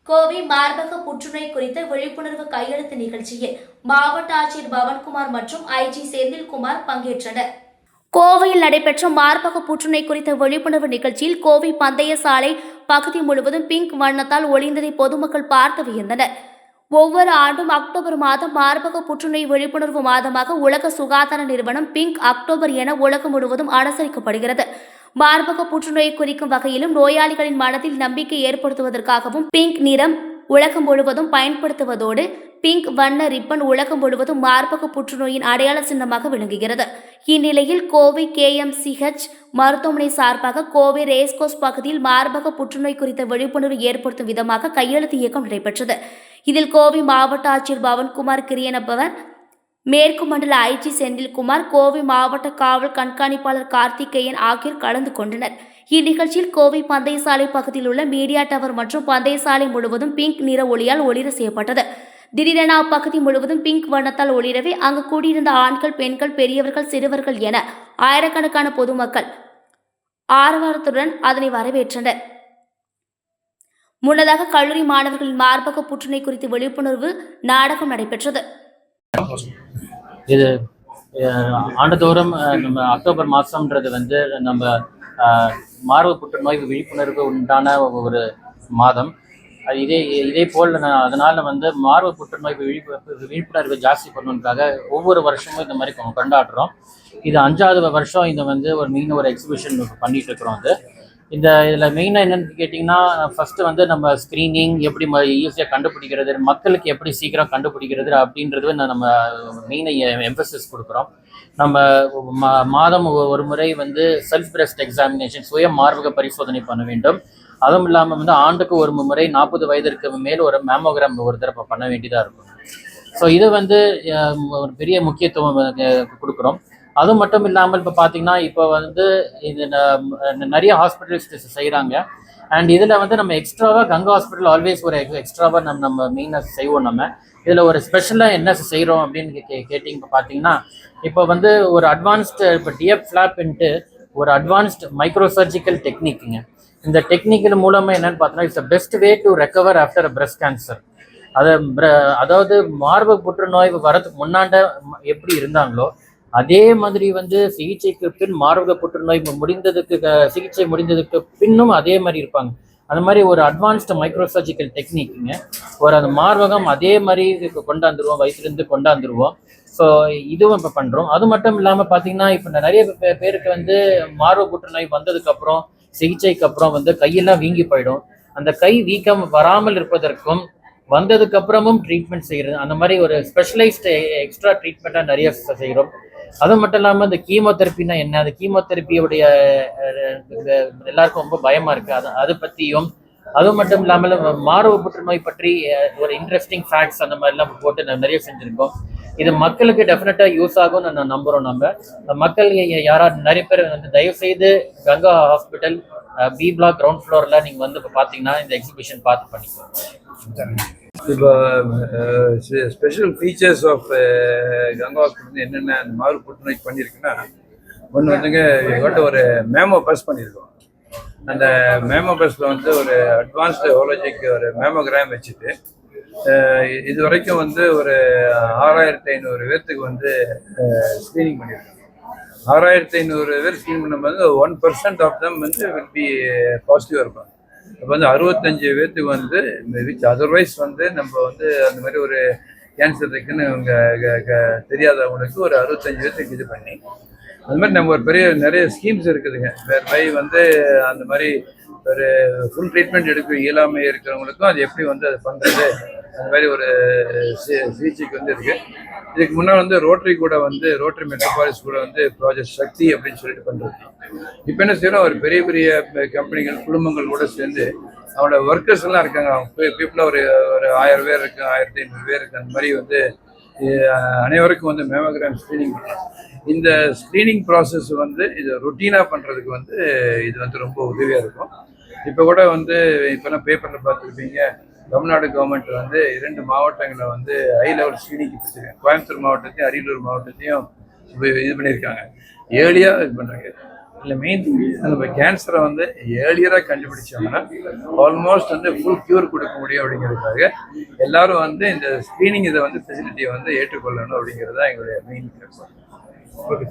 கோவை மார்பக புற்றுநோய் குறித்த விழிப்புணர்வு கையெழுத்து நிகழ்ச்சியில் மாவட்ட ஆட்சியர் பவன்குமார் மற்றும் ஐஜி செந்தில்குமார் பங்கேற்றனர். கோவையில் நடைபெற்ற மார்பக புற்றுநோய் குறித்த விழிப்புணர்வு நிகழ்ச்சியில் கோவை பந்தய சாலை பகுதி முழுவதும் பிங்க் வண்ணத்தால் ஒளிந்ததை பொதுமக்கள் பார்த்து வியந்தனர். ஒவ்வொரு ஆண்டும் அக்டோபர் மாதம் மார்பக புற்றுநோய் விழிப்புணர்வு மாதமாக உலக சுகாதார நிறுவனம் பிங்க் அக்டோபர் என உலகம் முழுவதும் அனுசரிக்கப்படுகிறது. மார்பக புற்றுநோயை குறிக்கும் வகையிலும் நோயாளிகளின் மனதில் நம்பிக்கை ஏற்படுத்துவதற்காகவும் பிங்க் நிறம் உலகம் முழுவதும் பயன்படுத்துவதோடு பிங்க் வண்ண ரிப்பன் உலகம் முழுவதும் மார்பக புற்றுநோயின் அடையாள சின்னமாக விளங்குகிறது. இந்நிலையில் கோவை KMCH மருத்துவமனை சார்பாக கோவை ரேஸ்கோஸ் பகுதியில் மார்பக புற்றுநோய் குறித்த விழிப்புணர்வு ஏற்படுத்தும் விதமாக கையெழுத்து இயக்கம் நடைபெற்றது. இதில் கோவை மாவட்ட ஆட்சியர் பவன்குமார் கிரியனப்பவர், மேற்கு மண்டல ஐஜி செந்தில்குமார், கோவை மாவட்ட காவல் கண்காணிப்பாளர் கார்த்திகேயன் ஆகியோர் கலந்து கொண்டனர். இந்நிகழ்ச்சியில் கோவை பந்தய சாலை பகுதியில் உள்ள மீடியா டவர் மற்றும் பந்தய சாலை முழுவதும் பிங்க் நிற ஒளியால் ஒளிர செய்யப்பட்டது. திடீரென அப்பகுதி முழுவதும் பிங்க் வண்ணத்தால் ஒளிரவே அங்கு கூடியிருந்த ஆண்கள், பெண்கள், பெரியவர்கள், சிறுவர்கள் என ஆயிரக்கணக்கான பொதுமக்கள் ஆரவாரத்துடன் அதனை வரவேற்றனர். முன்னதாக கல்லூரி மாணவர்களின் மார்பக புற்றுநோய் குறித்து விழிப்புணர்வு நாடகம் நடைபெற்றது. இது ஆண்டுதோறும் நம்ம அக்டோபர் மாதம்ன்றது வந்து நம்ம மார்பக புற்றுநோய் விழிப்புணர்வு உண்டான ஒரு மாதம். இதே போல் அதனால் வந்து மார்பக புற்றுநோய் விழிப்புணர்வு ஜாஸ்தி பண்ணணுக்காக ஒவ்வொரு வருஷமும் இந்த மாதிரி கொண்டாடுறோம். இது 5வது வருஷம் இதை வந்து ஒரு எக்ஸிபிஷன் பண்ணிட்டு இருக்கிறோம். இதில் மெயினாக என்னென்னு கேட்டிங்கன்னா, ஃபஸ்ட்டு வந்து நம்ம ஸ்க்ரீனிங் எப்படி ஈஸியாக கண்டுபிடிக்கிறது, மக்களுக்கு எப்படி சீக்கிரம் கண்டுபிடிக்கிறது அப்படின்றது நம்ம மெயினாக எம்பசிஸ் கொடுக்குறோம். நம்ம மாதம் ஒரு முறை வந்து செல்ஃப் பிரெஸ்ட் எக்ஸாமினேஷன், சுய மார்பக பரிசோதனை பண்ண வேண்டும். அதுவும் இல்லாமல் வந்து ஆண்டுக்கு ஒரு முறை 40 வயதிற்கு மேல் ஒரு மேமோகிராம் ஒரு தடவை பண்ண வேண்டியதாக இருக்கும். ஸோ இது வந்து ஒரு பெரிய முக்கியத்துவம் கொடுக்குறோம். அது மட்டும் இல்லாமல் இப்போ பார்த்தீங்கன்னா, இப்போ வந்து இது நிறைய ஹாஸ்பிட்டல்ஸ் செய்கிறாங்க. அண்ட் இதில் வந்து நம்ம எக்ஸ்ட்ராவாக கங்கா ஹாஸ்பிட்டல் ஆல்வேஸ் ஒரு எக்ஸ்ட்ராவாக நம்ம மெயினாக செய்வோம். நம்ம இதில் ஒரு ஸ்பெஷலாக என்ன செய்கிறோம் அப்படின்னு கேட்டிங்க. இப்போ பார்த்தீங்கன்னா, இப்போ வந்து ஒரு அட்வான்ஸ்டு இப்போ டிஎஃப் ஃப்ளாப்ன்ட்டு ஒரு அட்வான்ஸ்டு மைக்ரோசர்ஜிக்கல் டெக்னிக்குங்க. இந்த டெக்னிக்கின் மூலமாக என்னென்னு பார்த்தோன்னா, it's best way to recover after breast cancer. அதாவது மார்பக புற்றுநோய் வரதுக்கு முன்னாண்ட எப்படி இருந்தாங்களோ அதே மாதிரி வந்து சிகிச்சைக்கு பின் மார்பக புற்றுநோய் சிகிச்சை முடிந்ததுக்கு பின்னும் அதே மாதிரி இருப்பாங்க. அந்த மாதிரி ஒரு அட்வான்ஸ்டு மைக்ரோசர்ஜிக்கல் டெக்னிக்குங்க. அந்த மார்பகம் அதே மாதிரி கொண்டாந்துருவோம், வயிற்றுலேருந்து கொண்டாந்துருவோம். ஸோ இதுவும் இப்போ பண்ணுறோம். அது மட்டும் இல்லாமல் பார்த்தீங்கன்னா, இப்போ நிறைய பேருக்கு வந்து மார்பக புற்றுநோய் வந்ததுக்கப்புறம் சிகிச்சைக்கு அப்புறம் வந்து கையெல்லாம் வீங்கி போயிடும். அந்த கை வீக்கம் வராமல் இருப்பதற்கும் வந்ததுக்கு அப்புறமும் ட்ரீட்மெண்ட் செய்கிறது, அந்த மாதிரி ஒரு ஸ்பெஷலைஸ்டு எக்ஸ்ட்ரா ட்ரீட்மெண்ட்டாக நிறைய செய்கிறோம். அது மட்டும் இல்லாமல் இந்த கீமோதெரப்பின்னா என்ன, அந்த கீமோதெரப்பியோடைய எல்லாருக்கும் ரொம்ப பயமாக இருக்குது. அதை பற்றியும், அது மட்டும் இல்லாமல் மார்பக புற்றுநோய் பற்றி ஒரு இன்ட்ரெஸ்டிங் ஃபேக்ட்ஸ் அந்த மாதிரிலாம் போட்டு நிறைய செஞ்சுருக்கோம். இது மக்களுக்கு டெஃபினட்டாக யூஸ் ஆகும்னு நான் நம்புகிறோம். மக்கள் யாராவது நிறைய பேர் வந்து தயவுசெய்து Ganga hospital B block ground ஃப்ளோரில் நீங்கள் வந்து இப்போ பார்த்தீங்கன்னா இந்த எக்ஸிபிஷன் பார்த்து பண்ணிக்கலாம். இப்போ special features of Ganga hospital என்னென்ன அந்த மார்பக புற்றுநோய் பண்ணியிருக்குன்னா, ஒன்று வந்துங்க ஒரு மேமோ பஸ் பண்ணியிருக்கோம். அந்த மேமோ பஸ்ஸில் வந்து ஒரு அட்வான்ஸ்டு ஹோலோஜிக் ஒரு மேமோகிராம் வச்சுட்டு இது வரைக்கும் வந்து ஒரு 6500 பேர்த்துக்கு வந்து ஸ்க்ரீனிங் பண்ணியிருக்கோம். 6500 பேர் ஸ்க்ரீன் பண்ணும்போது 1% ஆஃப் தம் வந்து வில் பி பாசிட்டிவாக இருப்பாங்க. இப்போ வந்து 65 பேர்த்துக்கு வந்து விச் அதர்வைஸ் வந்து நம்ம வந்து அந்த மாதிரி ஒரு கேன்சர் இருக்குன்னு அவங்க தெரியாதவங்களுக்கு ஒரு 65 பேர்த்துக்கு இது பண்ணி அந்த மாதிரி நம்ம ஒரு நிறைய ஸ்கீம்ஸ் இருக்குதுங்க. வேறு வந்து அந்த மாதிரி ஒரு ஃபுல் ட்ரீட்மெண்ட் எடுக்க இயலாமை இருக்கிறவங்களுக்கும் அது எப்படி வந்து அது பண்ணுறது, அந்த மாதிரி ஒரு சிகிச்சைக்கு வந்து இருக்குது. இதுக்கு முன்னால் வந்து ரோட்டரி மெட்ரோபாலிஸ் கூட வந்து ப்ராஜெக்ட் சக்தி அப்படின்னு சொல்லிட்டு பண்ணுறது. இப்போ என்ன செய்யணும், ஒரு பெரிய கம்பெனிகள் குடும்பங்கள் கூட சேர்ந்து அவங்களோட ஒர்க்கர்ஸ் எல்லாம் இருக்காங்க. அவங்க பீப்புளாக ஒரு 1000 பேர் இருக்கு, 1500 பேர் இருக்கு. அந்த மாதிரி வந்து அனைவருக்கும் வந்து மேமோகிராம் ஸ்க்ரீனிங் பண்ணலாம். இந்த ஸ்க்ரீனிங் ப்ராசஸ் வந்து இது ரொட்டீனாக பண்ணுறதுக்கு வந்து இது வந்து ரொம்ப உதவியாக இருக்கும். இப்போ கூட வந்து இப்போலாம் பேப்பரில் பார்த்துருப்பீங்க, தமிழ்நாடு கவர்மெண்ட் வந்து 2 மாவட்டங்களை வந்து ஹை லெவல் ஸ்க்ரீனிங் வச்சுருக்காங்க. கோயம்புத்தூர் மாவட்டத்தையும் அரியலூர் மாவட்டத்தையும் இது பண்ணியிருக்காங்க. ஏர்லியாக இது பண்ணுறாங்க. இல்லை மெயின் நம்ம கேன்சரை வந்து ஏர்லியராக கண்டுபிடிச்சோம்னா ஆல்மோஸ்ட் வந்து ஃபுல் க்யூர் கொடுக்க முடியும் அப்படிங்கிறதுக்காக எல்லாரும் வந்து இந்த ஸ்க்ரீனிங் இதை வந்து ஃபெசிலிட்டியை வந்து ஏற்றுக்கொள்ளணும் அப்படிங்கிறது தான் எங்களுடைய மெயின். ஓகே.